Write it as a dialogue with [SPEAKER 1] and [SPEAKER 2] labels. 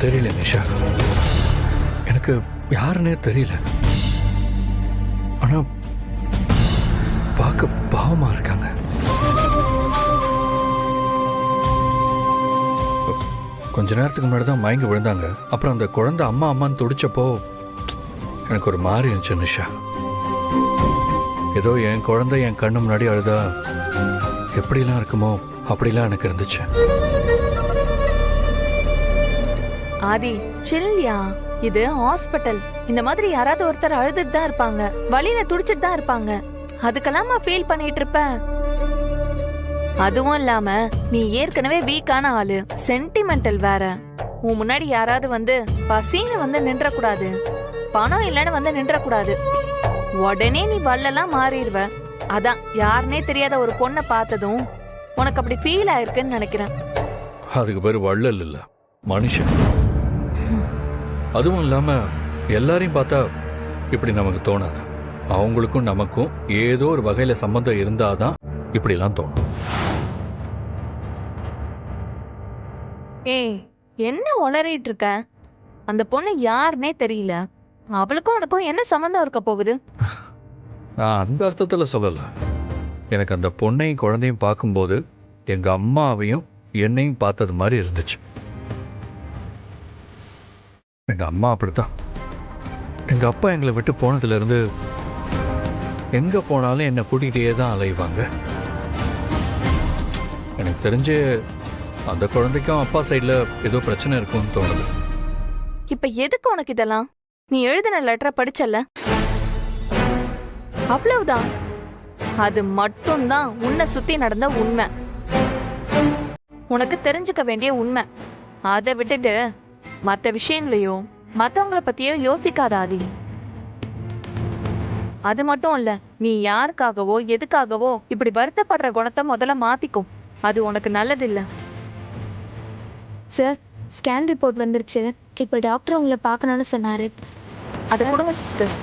[SPEAKER 1] தெரியல நிஷா, எனக்கு யாருன்னே தெரியல. ஆனா பார்க்க பாவமா இருக்காங்க. கொஞ்ச நேரத்துக்கு முன்னாடி தான் மயங்கி விழுந்தாங்க. அப்புறம் அந்த குழந்தை அம்மா அம்மான்னு துடிச்சப்போ எனக்கு ஒரு மாதிரி இருந்துச்சு நிஷா. ஏதோ என் குழந்தை என் கண்ணு முன்னாடி அழுதா எப்படிலாம் இருக்குமோ அப்படிலாம் எனக்கு இருந்துச்சு.
[SPEAKER 2] ஆதி சில்யா, இது ஹாஸ்பிட்டல். இந்த மாதிரி யாராவது ஒருத்தர் அழுதுட்டு தான் இருப்பாங்க, வலியில துடிச்சிட்டு தான் இருப்பாங்க. அதுக்கெல்லாம் ஃபீல் பண்ணிட்டு இருப்ப. அதுவும் இல்லாம நீ ஏற்கனவே வீக்கான ஆளு, சென்டிமெண்டல் வேற. உன் முன்னாடி யாராவது வந்து பசின்னு வந்து நின்ற கூடாது, பணம் இல்லைன்னு வந்து நின்ற கூடாது. உடனே நீ வல்லெல்லாம் மாறிடுவ. அதான் யாருன்னே தெரியாத ஒரு பொண்ணை பார்த்ததும் உனக்கு அப்படி ஃபீல் ஆயிருக்குன்னு நினைக்கிறேன்.
[SPEAKER 1] அதுக்கு பேர் வள்ளல் இல்ல, மனுஷன். அதுவும் இல்லாம எல்லாரையும் பார்த்தா இப்படி நமக்கு தோணாது. அவங்களுக்கும் நமக்கும் ஏதோ ஒரு வகையில சம்பந்தம் இருந்தாதான் இப்படிலாம் தோணும்.
[SPEAKER 2] ஏய், என்ன உளறிட்டு இருக்க? அந்த பொண்ணு யாருன்னே தெரியல, அவளுக்கும் உனக்கும் என்ன சம்பந்தம் இருக்க போகுது?
[SPEAKER 1] நான் அந்த அர்த்தத்துல சொல்லல. எனக்கு அந்த பொண்ணையும் குழந்தையும் பார்க்கும்போது எங்க அம்மாவையும் என்னையும் பார்த்தது மாதிரி இருந்துச்சு. எங்க அம்மா அப்படித்தான். எங்க அப்பா எங்களை விட்டு போனதுல இருந்து எங்க போனாலும் என்னை கூட்டிகிட்டே தான் அலைவாங்க. எனக்கு தெரிஞ்சு அந்த குழந்தைக்கும் அப்பா சைட்ல ஏதோ பிரச்சனை இருக்கும்னு தோணுது.
[SPEAKER 2] இப்ப எதுக்கு உனக்கு இதெல்லாம்? நீ எழுதின லெட்டரை படிச்சல, அவ்வளவுதான். அது மட்டும்தான் உன்னை சுத்தி நடந்த உண்மை, உனக்கு தெரிஞ்சுக்க வேண்டிய உண்மை. அதை விட்டுட்டு மற்ற விஷயங்களையும் மற்றவங்கள பத்தியோ யோசிக்காத ஆதி. அது மட்டும் இல்ல, நீ யாருக்காகவோ எதுக்காகவோ இப்படி வருத்தப்படுற குணத்தை முதல்ல மாத்திக்கும். அது உனக்கு நல்லது இல்ல.
[SPEAKER 3] சார், ஸ்கேன் ரிப்போர்ட் வந்துருச்சு. இப்போ டாக்டர் உங்களை பார்க்கணும்னு சொன்னாரு.
[SPEAKER 2] அதை கொடுங்க சிஸ்டர்.